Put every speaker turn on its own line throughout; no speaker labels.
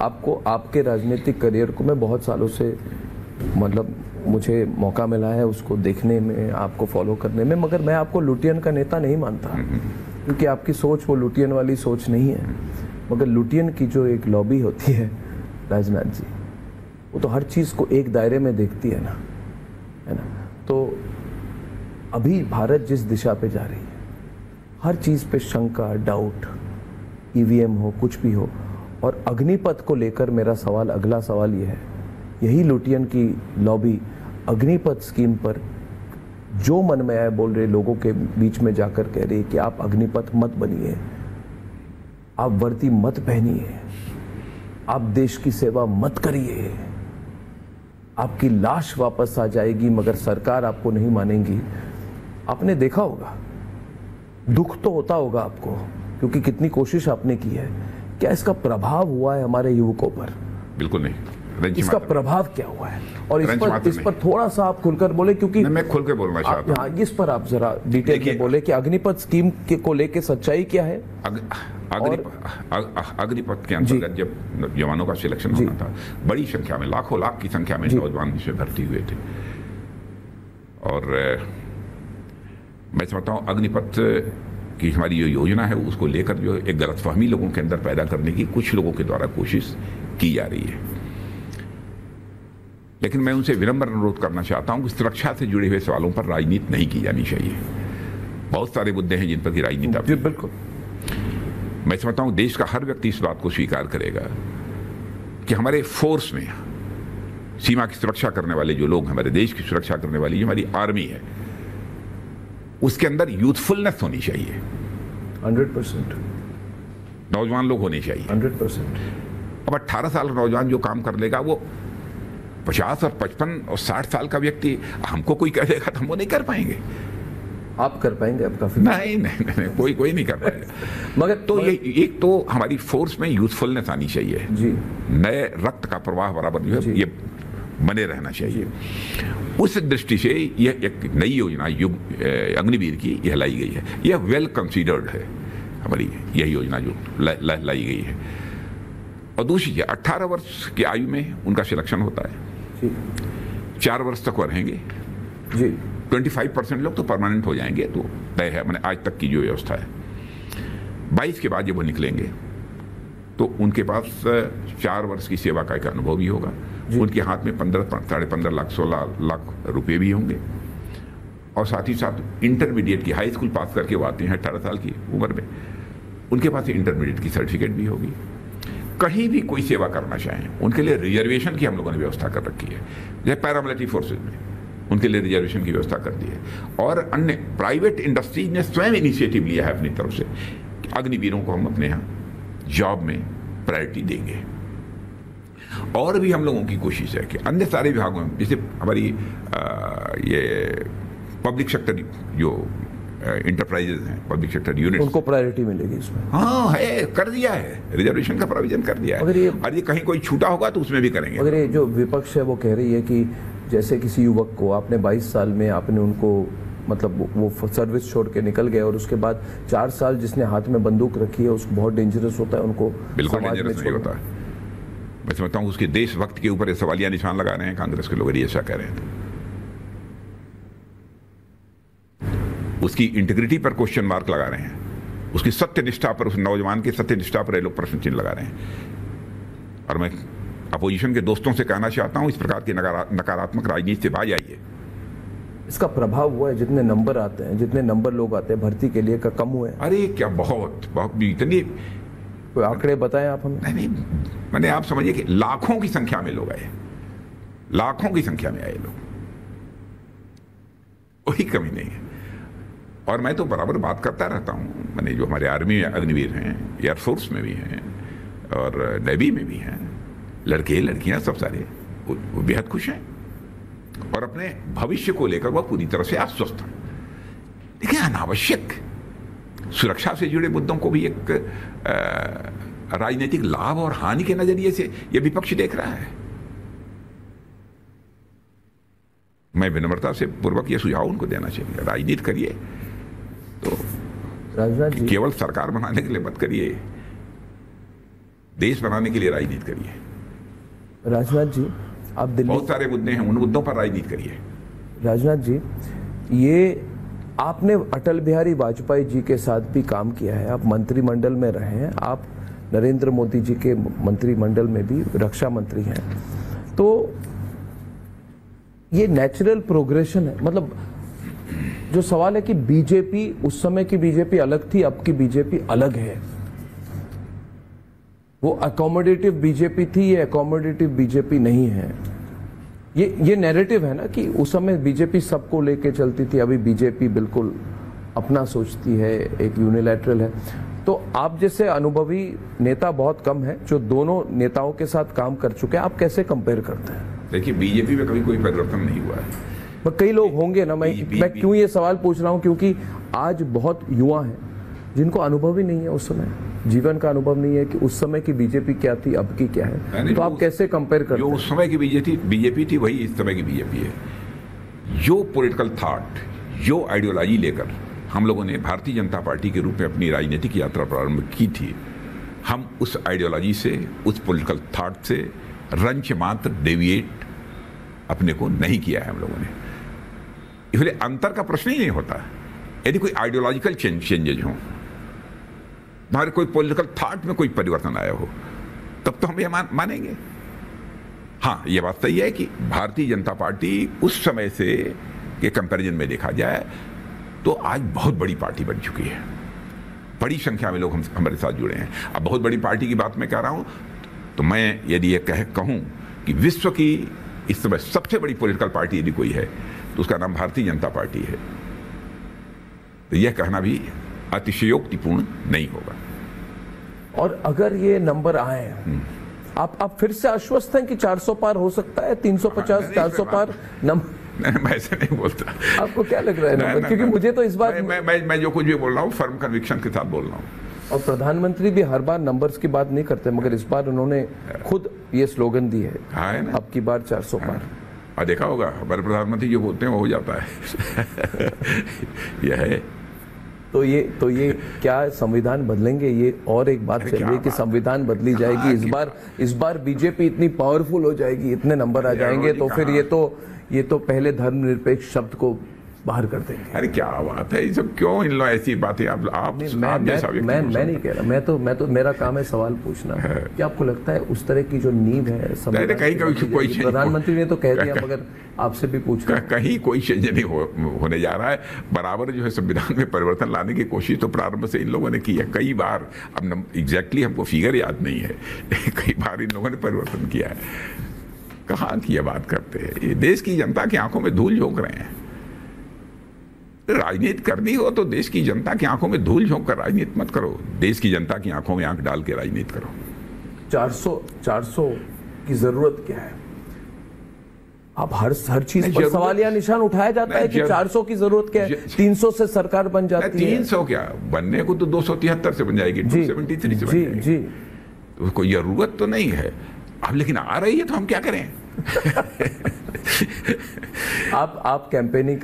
आपको आपके राजनीतिक करियर को मैं बहुत सालों से मतलब मुझे मौका मिला है उसको देखने में, आपको फॉलो करने में, मगर मैं आपको लुटियन का नेता नहीं मानता, क्योंकि आपकी सोच वो लुटियन वाली सोच नहीं है। मगर लुटियन की जो एक लॉबी होती है राजनाथ जी, वो तो हर चीज़ को एक दायरे में देखती है ना, है ना। तो अभी भारत जिस दिशा पे जा रही है, हर चीज़ पे शंका, डाउट, ईवीएम हो, कुछ भी हो, और अग्निपथ को लेकर मेरा सवाल, अगला सवाल ये है, यही लुटियन की लॉबी अग्निपथ स्कीम पर जो मन में आए बोल रहे, लोगों के बीच में जाकर कह रही है कि आप अग्निपथ मत बनिए, आप वर्दी मत पहनिए, आप देश की सेवा मत करिए, आपकी लाश वापस आ जाएगी मगर सरकार आपको नहीं मानेगी। आपने देखा होगा, दुख तो होता होगा आपको, क्योंकि कितनी कोशिश आपने की है। क्या इसका प्रभाव हुआ है हमारे युवकों पर?
बिल्कुल नहीं।
इसका प्रभाव क्या हुआ है? और इस पर थोड़ा सा आप खुलकर बोले, क्योंकि
मैं खुल के बोलना चाहता हूं।
इस पर आप जरा डिटेल में बोले कि अग्निपथ स्कीम को लेके सच्चाई क्या है।
अग्निपथ के अंतर्गत जब जवानों का सिलेक्शन होना था, बड़ी संख्या में, लाखों लाख की संख्या में नौजवान इसमें भर्ती हुए थे। और मैं समझता हूँ अग्निपथ की हमारी जो योजना है उसको लेकर जो एक गलतफहमी लोगों के अंदर पैदा करने की कुछ लोगों के द्वारा कोशिश की जा रही है। लेकिन मैं उनसे विनम्र अनुरोध करना चाहता हूं कि सुरक्षा से जुड़े हुए सवालों पर राजनीति नहीं की जानी चाहिए। बहुत सारे मुद्दे हैं जिन पर की राजनीति,
बिल्कुल
मैं समझता हूं देश का हर व्यक्ति इस बात को स्वीकार करेगा कि हमारे फोर्स में सीमा की सुरक्षा करने वाले जो लोग, हमारे देश की सुरक्षा करने वाली जो हमारी आर्मी है, उसके अंदर यूथफुलनेस होनी चाहिए।
100%
नौजवान लोग होने चाहिए
100%।
अब 18 साल का नौजवान जो काम कर लेगा, वो 50 और 55 और 60 साल का व्यक्ति हमको कोई कह देगा तो हम वो नहीं कर पाएंगे।
आप कर पाएंगे? अब काफी
नहीं, कोई नहीं कर पाएगा। मगर तो ये एक तो हमारी फोर्स में यूथफुलनेस आनी चाहिए
जी,
नए रक्त का प्रवाह बराबर जो है ये बने रहना चाहिए। उस दृष्टि से यह एक नई योजना अग्निवीर की यह लाई गई है। यह वेल कंसीडर्ड है हमारी यह योजना जो लाई गई है। और दूसरी 18 वर्ष की आयु में उनका सिलेक्शन होता है जी। 4 वर्ष तक वो रहेंगे जी। 25% लोग तो परमानेंट हो जाएंगे, तो तय है, मैंने आज तक की जो व्यवस्था है। 22 के बाद जब वो निकलेंगे तो उनके पास 4 वर्ष की सेवा का एक अनुभव भी होगा। उनके हाथ में 15.5 लाख 16 लाख रुपए भी होंगे। और साथ ही साथ इंटरमीडिएट की, हाई स्कूल पास करके वो आते हैं 18 साल की उम्र में, उनके पास इंटरमीडिएट की सर्टिफिकेट भी होगी। कहीं भी कोई सेवा करना चाहें उनके लिए रिजर्वेशन की हम लोगों ने व्यवस्था कर रखी है। जैसे पैरामिलिट्री फोर्सेज में उनके लिए रिजर्वेशन की व्यवस्था कर दी है। और अन्य प्राइवेट इंडस्ट्रीज ने स्वयं इनिशिएटिव लिया है अपनी तरफ से कि अग्निवीरों को हम अपने यहाँ जॉब में प्रायोरिटी देंगे। और भी हम लोगों की कोशिश है कि अन्य सारे विभागों में, जैसे हमारी ये पब्लिक सेक्टर जो इंटरप्राइजेज हैं, पब्लिक सेक्टर यूनिट,
उनको प्रायोरिटी मिलेगी इसमें।
हाँ है, कर दिया है, रिजर्वेशन का प्रोविजन कर दिया है। और ये कहीं कोई छूटा होगा तो उसमें भी करेंगे।
अगर ये जो विपक्ष है वो कह रही है कि जैसे किसी युवक को आपने 22 साल में आपने उनको मतलब वो सर्विस छोड़ के निकल गए और उसके बाद 4 साल जिसने हाथ में बंदूक रखी है उसको बहुत डेंजरस होता है, उनको
बिल्कुल डेंजरस नहीं होता। मैं समझता हूँ उसके देशभक्त के ऊपर सवालिया निशान लगा रहे हैं कांग्रेस के लोग, ऐसा कह रहे हैं। उसकी इंटीग्रिटी पर क्वेश्चन मार्क लगा रहे हैं, उसकी सत्यनिष्ठा पर, उस नौजवान की सत्यनिष्ठा पर ये लोग प्रश्न चिन्ह लगा रहे हैं। और मैं अपोजिशन के दोस्तों से कहना चाहता हूं इस प्रकार की नकारात्मक राजनीति से बाज आइए।
इसका प्रभाव हुआ है, जितने नंबर आते हैं, जितने नंबर लोग आते हैं भर्ती के लिए, का कम हुआ है?
अरे क्या, बहुत बहुत, इतनी
कोई आंकड़े बताएं आप हमें।
नहीं, मैंने आप समझिए कि लाखों की संख्या में लोग आए, लाखों की संख्या में आए लोग, कोई कमी नहीं है। और मैं तो बराबर बात करता रहता हूँ, मैंने जो हमारे आर्मी में अग्निवीर हैं, एयरफोर्स में भी हैं और नेवी में भी हैं, लड़के लड़कियां सब सारे वो बेहद खुश हैं और अपने भविष्य को लेकर वह पूरी तरह से आश्वस्त हैं। देखिए, अनावश्यक सुरक्षा से जुड़े मुद्दों को भी एक राजनीतिक लाभ और हानि के नजरिए से यह विपक्ष देख रहा है। मैं विनम्रता से पूर्वक यह सुझाव उनको देना चाहिए, राजनीति करिए तो
राजनाथ जी,
केवल सरकार बनाने के लिए मत करिए। देश बनाने के लिए राजनीति करिए।
राजनाथ जी, आप दिल्ली,
बहुत सारे मुद्दे हैं, उन मुद्दों पर राजनीति करिए।
राजनाथ जी, ये आपने अटल बिहारी वाजपेयी जी के साथ भी काम किया है, आप मंत्रिमंडल में रहे हैं, आप नरेंद्र मोदी जी के मंत्रिमंडल में भी रक्षा मंत्री हैं, तो ये नेचुरल प्रोग्रेशन है। मतलब जो सवाल है कि बीजेपी, उस समय की बीजेपी अलग थी, अब की बीजेपी अलग है। वो अकोमोडेटिव बीजेपी थी, ये अकोमोडेटिव बीजेपी नहीं है। ये नैरेटिव है ना कि उस समय बीजेपी सबको लेके चलती थी, अभी बीजेपी बिल्कुल अपना सोचती है, एक यूनिलैटरल है। तो आप जैसे अनुभवी नेता बहुत कम है जो दोनों नेताओं के साथ काम कर चुके हैं, आप कैसे कंपेयर करते हैं?
देखिए, बीजेपी में कभी कोई परिवर्तन नहीं हुआ है।
कई लोग होंगे ना, मैं क्यों ये सवाल पूछ रहा हूं, क्योंकि आज बहुत युवा हैं जिनको अनुभव ही नहीं है, उस समय जीवन का अनुभव नहीं है कि उस समय की बीजेपी क्या थी, अब की क्या है। तो आप कैसे कंपेयर करते हैं?
जो उस समय की बीजेपी थी वही इस समय की बीजेपी है। जो पॉलिटिकल थॉट, जो आइडियोलॉजी लेकर हम लोगों ने भारतीय जनता पार्टी के रूप में अपनी राजनीतिक यात्रा प्रारंभ की थी, हम उस आइडियोलॉजी से, उस पॉलिटिकल थॉट से रंच मात्र डेविएट अपने को नहीं किया है हम लोगों ने। इसलिए अंतर का प्रश्न ही नहीं होता। यदि कोई आइडियोलॉजिकल चेंजेज हो, हमारे कोई पॉलिटिकल थॉट में कोई परिवर्तन आया हो, तब तो हम ये मानेंगे। हाँ, ये बात सही है कि भारतीय जनता पार्टी उस समय से के कंपैरिजन में देखा जाए तो आज बहुत बड़ी पार्टी बन चुकी है। बड़ी संख्या में लोग हमारे साथ जुड़े हैं। अब बहुत बड़ी पार्टी की बात मैं कह रहा हूं, तो मैं यदि ये कहूं कि विश्व की इस समय सबसे बड़ी पॉलिटिकल पार्टी यदि कोई है तो उसका नाम भारतीय जनता पार्टी है, तो यह कहना भी अतिशयोक्तिपूर्ण नहीं होगा।
और अगर ये नंबर आए, आप फिर से आश्वस्त हैं कि 400 पार हो सकता है, 350, 400 पार नंबर?
मैं ऐसे नहीं बोलता।
आपको क्या लग रहा है नंबर? क्योंकि मुझे तो इस बार
मैं जो कुछ भी बोल रहा हूँ फर्म कन्विक्शन के साथ बोल रहा हूँ।
और प्रधानमंत्री भी हर बार नंबर्स की बात नहीं करते, मगर इस बार उन्होंने खुद ये स्लोगन दी है, अब की बार 400 पार।
और देखा होगा हमारे प्रधानमंत्री जो बोलते हैं वो हो जाता है। यह है।
तो ये क्या संविधान बदलेंगे? ये और एक बात चल रही है कि संविधान बदली जाएगी इस बार बीजेपी इतनी पावरफुल हो जाएगी, इतने नंबर आ जाएंगे, तो फिर ये तो पहले धर्मनिरपेक्ष शब्द को बाहर कर देंगे।
अरे क्या बात है, ये सब क्यों इन लोग ऐसी बातें आप
मैं नहीं कह रहा, मैं तो मेरा काम है सवाल पूछना। क्या आपको लगता है उस तरह की जो नींव है
कोई
प्रधानमंत्री ने तो कह दिया, मगर आपसे भी पूछ रहा,
कहीं कोई चेंज नहीं होने जा रहा है। बराबर जो है संविधान में परिवर्तन लाने की कोशिश तो प्रारंभ से इन लोगों ने की है कई बार। अब एग्जैक्टली हमको फिगर याद नहीं है, कई बार इन लोगों ने परिवर्तन किया है। कहाँ की बात करते हैं, ये देश की जनता की आंखों में धूल झोंक रहे हैं। राजनीति करनी हो तो देश की जनता की आंखों में धूल झोंक कर राजनीति मत करो, देश की जनता की आंखों में आंख डाल के राजनीति करो।
400 की जरूरत क्या है? अब हर चीज पर सवालिया निशान उठाया जाता है कि 400 की जरूरत क्या है, 300 से सरकार बन जाती है।
300 क्या बनने को तो 273 से बन जाएगी, 273 से बन जाएगी। जी, तो कोई जरूरत तो नहीं है अब, लेकिन आ रही है तो हम क्या करें?
आप कैंपेनिंग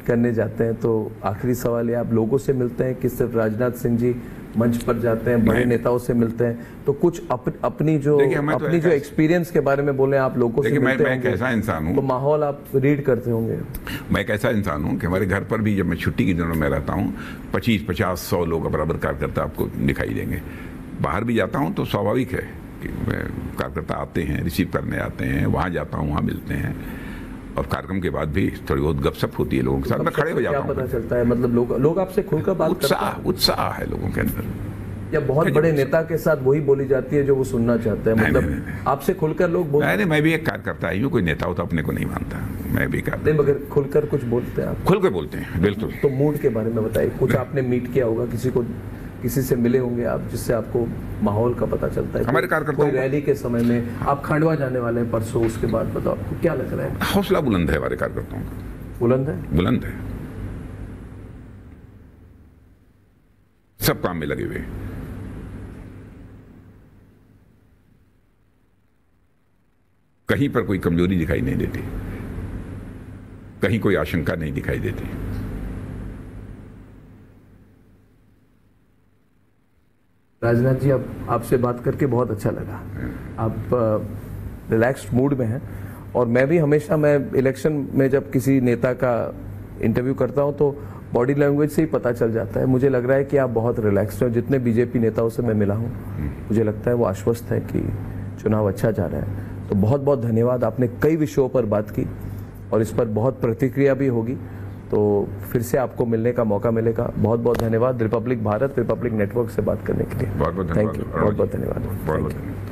करने जाते हैं तो आखिरी सवाल है, आप लोगों से मिलते हैं कि सिर्फ राजनाथ सिंह जी मंच पर जाते हैं, बड़े नेताओं से मिलते हैं? तो कुछ अपनी जो एक्सपीरियंस के बारे में बोले, आप लोगों से मिलते हैं,
मैं कैसा इंसान हूँ
तो माहौल आप रीड करते होंगे।
मैं कैसा इंसान हूँ कि हमारे घर पर भी जब मैं छुट्टी के दिनों में रहता हूँ 25, 50, 100 लोग बराबर कार्यकर्ता आपको दिखाई देंगे। बाहर भी जाता हूँ तो स्वाभाविक है कि कार्यकर्ता आते हैं, रिसीव करने आते हैं, वहाँ जाता हूँ, वहाँ मिलते हैं, और कार्यक्रम के बाद भी थोड़ी बहुत गपशप होती है लोगों के साथ। मैं खड़े हो जाता हूँ।
क्या पता चलता है, मतलब लोग आपसे खुलकर बात करते हैं?
उत्साह है लोगों के अंदर।
या बहुत बड़े नेता के साथ वही बोली जाती है जो वो सुनना चाहते हैं? मतलब आपसे खुलकर लोग बोलते हैं?
मैं भी एक कार्यकर्ता ही हूँ, कोई नेता होता अपने को नहीं मानता, मैं भी करता
नहीं, मगर खुलकर कुछ बोलते हैं आप?
खुल के बोलते हैं, बिल्कुल।
तो मूड के बारे में बताइए, कुछ आपने मीट किया होगा, किसी से मिले होंगे आप जिससे आपको माहौल का पता चलता है?
हमारे कार्यकर्ताओं
कोई रैली के समय में, आप खंडवा जाने वाले हैं परसों, उसके बाद बताओ आपको क्या लग रहा है?
हौसला बुलंद है हमारे कार्यकर्ताओं का।
बुलंद है?
बुलंद है, सब काम में लगे हुए। कहीं पर कोई कमजोरी दिखाई नहीं देती, कहीं कोई आशंका नहीं दिखाई देती।
राजनाथ जी, अब आपसे बात करके बहुत अच्छा लगा। आप रिलैक्स्ड मूड में हैं और मैं भी हमेशा, मैं इलेक्शन में जब किसी नेता का इंटरव्यू करता हूं तो बॉडी लैंग्वेज से ही पता चल जाता है। मुझे लग रहा है कि आप बहुत रिलैक्स्ड हैं। जितने बीजेपी नेताओं से मैं मिला हूं, मुझे लगता है वो आश्वस्त है कि चुनाव अच्छा जा रहा है। तो बहुत बहुत धन्यवाद। आपने कई विषयों पर बात की और इस पर बहुत प्रतिक्रिया भी होगी, तो फिर से आपको मिलने का मौका मिलेगा। बहुत बहुत धन्यवाद रिपब्लिक भारत, रिपब्लिक नेटवर्क से बात करने के लिए।
बहुत बहुत
थैंक यू,
धन्यवाद।
बहुत बहुत धन्यवाद।
बहुत बहुत धन्यवाद।